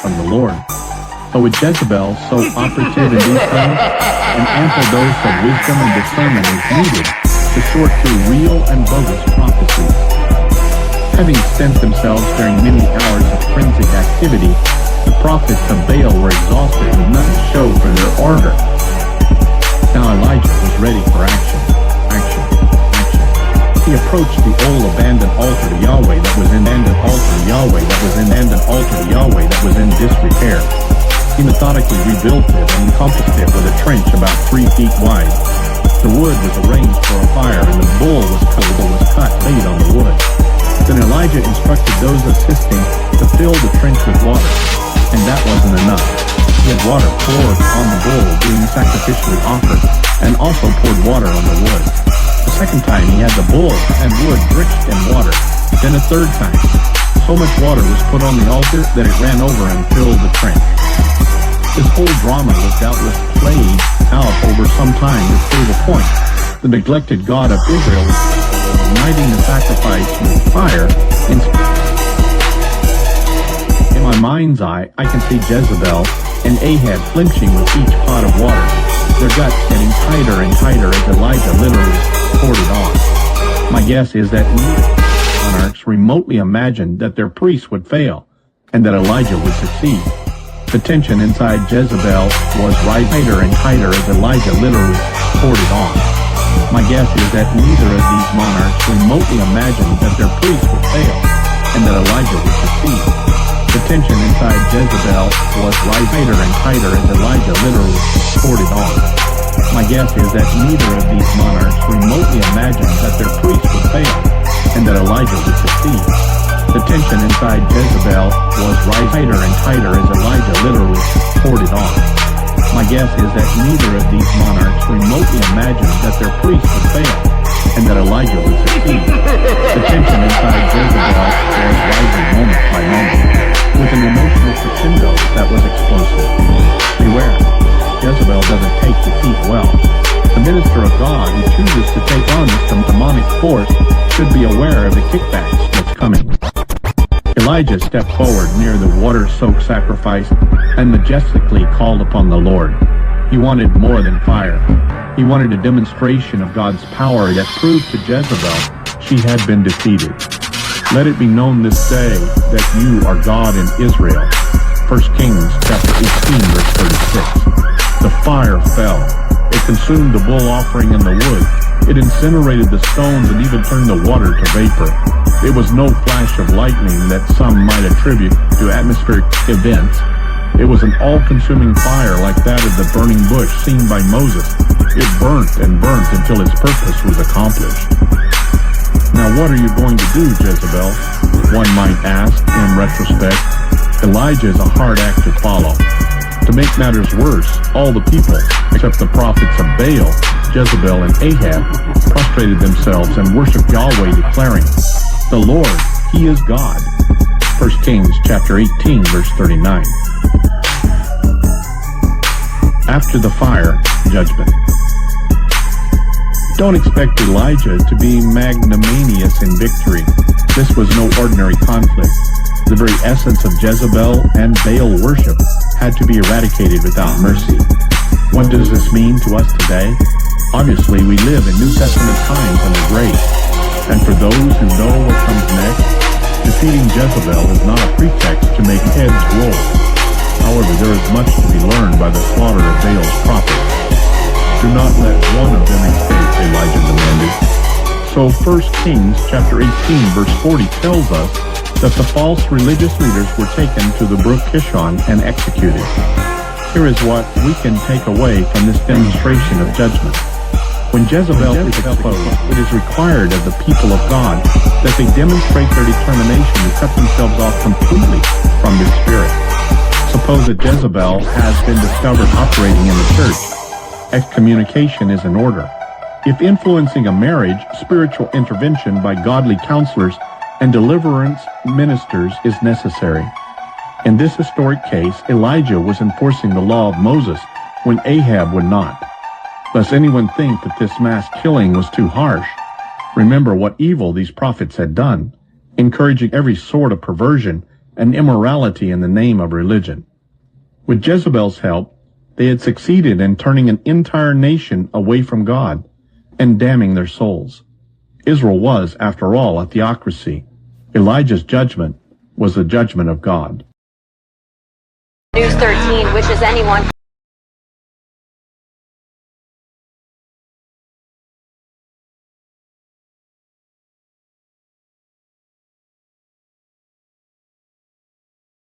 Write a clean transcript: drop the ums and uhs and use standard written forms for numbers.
from the Lord. But with Jezebel so operative in these things, an ample dose of wisdom and discernment is needed to sort through real and bogus prophecies. Having spent themselves during many hours of frenzied activity, the prophets of Baal were exhausted with nothing to show for their ardor. Now Elijah was ready for action. He approached the old abandoned altar to Yahweh that was in disrepair. He methodically rebuilt it and encompassed it with a trench about 3 feet wide. The wood was arranged for a fire, and the bull was cut laid on the wood. Then Elijah instructed those assisting to fill the trench with water, and that wasn't enough. He had water poured on the bull being sacrificially offered, and also poured water on the wood. The second time he had the bull and wood drenched in water. Then a third time. So much water was put on the altar that it ran over and filled the trench. This whole drama was doubtless played out over some time to prove a point. The neglected God of Israel was igniting the sacrifice with fire. In my mind's eye, I can see Jezebel and Ahab flinching with each pot of water, their guts getting tighter and tighter as Elijah literally poured it on. My guess is that monarchs remotely imagined that their priests would fail, and that Elijah would succeed. The tension inside Jezebel was rising tighter and tighter as Elijah literally poured it on. My guess is that neither of these monarchs remotely imagined that their priests would fail, and that Elijah would succeed. The tension inside Jezebel was rising tighter and tighter as Elijah literally poured it on. My guess is that neither of these monarchs remotely imagined that their priests would fail, and that Elijah would succeed. The tension inside Jezebel was rising tighter and tighter as Elijah literally poured it on. My guess is that neither of these monarchs remotely imagined that their priests would fail, and that Elijah would succeed. The tension inside Jezebel was rising moment by moment, with an emotional crescendo that was explosive. Beware, Jezebel doesn't take defeat well. The minister of God who chooses to take on this demonic force should be aware of the kickbacks that's coming. Elijah stepped forward near the water-soaked sacrifice and majestically called upon the Lord. He wanted more than fire. He wanted a demonstration of God's power that proved to Jezebel she had been defeated. Let it be known this day that you are God in Israel. 1 Kings chapter 18, verse 36. The fire fell. It consumed the bull offering and the wood. It incinerated the stones and even turned the water to vapor. It was no flash of lightning that some might attribute to atmospheric events. It was an all-consuming fire like that of the burning bush seen by Moses. It burnt and burnt until its purpose was accomplished. Now what are you going to do, Jezebel? One might ask in retrospect. Elijah is a hard act to follow. To make matters worse, all the people, except the prophets of Baal, Jezebel, and Ahab, prostrated themselves and worshipped Yahweh, declaring, "The Lord, He is God." 1 Kings chapter 18, verse 39. After the fire, judgment. Don't expect Elijah to be magnanimous in victory. This was no ordinary conflict. The very essence of Jezebel and Baal worship had to be eradicated without mercy. What does this mean to us today? Obviously, we live in New Testament times under grace. And for those who know what comes next, defeating Jezebel is not a pretext to make heads roll. However, there is much to be learned by the slaughter of Baal's prophets. Do not let one of them escape, Elijah demanded. So 1 Kings chapter 18 verse 40 tells us that the false religious leaders were taken to the brook Kishon and executed. Here is what we can take away from this demonstration of judgment. When Jezebel is exposed, it is required of the people of God that they demonstrate their determination to cut themselves off completely from this spirit. Suppose that Jezebel has been discovered operating in the church. Excommunication is in order. If influencing a marriage, spiritual intervention by godly counselors and deliverance ministers is necessary. In this historic case, Elijah was enforcing the law of Moses when Ahab would not. Lest anyone think that this mass killing was too harsh, remember what evil these prophets had done, encouraging every sort of perversion and immorality in the name of religion. With Jezebel's help, they had succeeded in turning an entire nation away from God and damning their souls. Israel was, after all, a theocracy. Elijah's judgment was the judgment of God. News 13 wishes anyone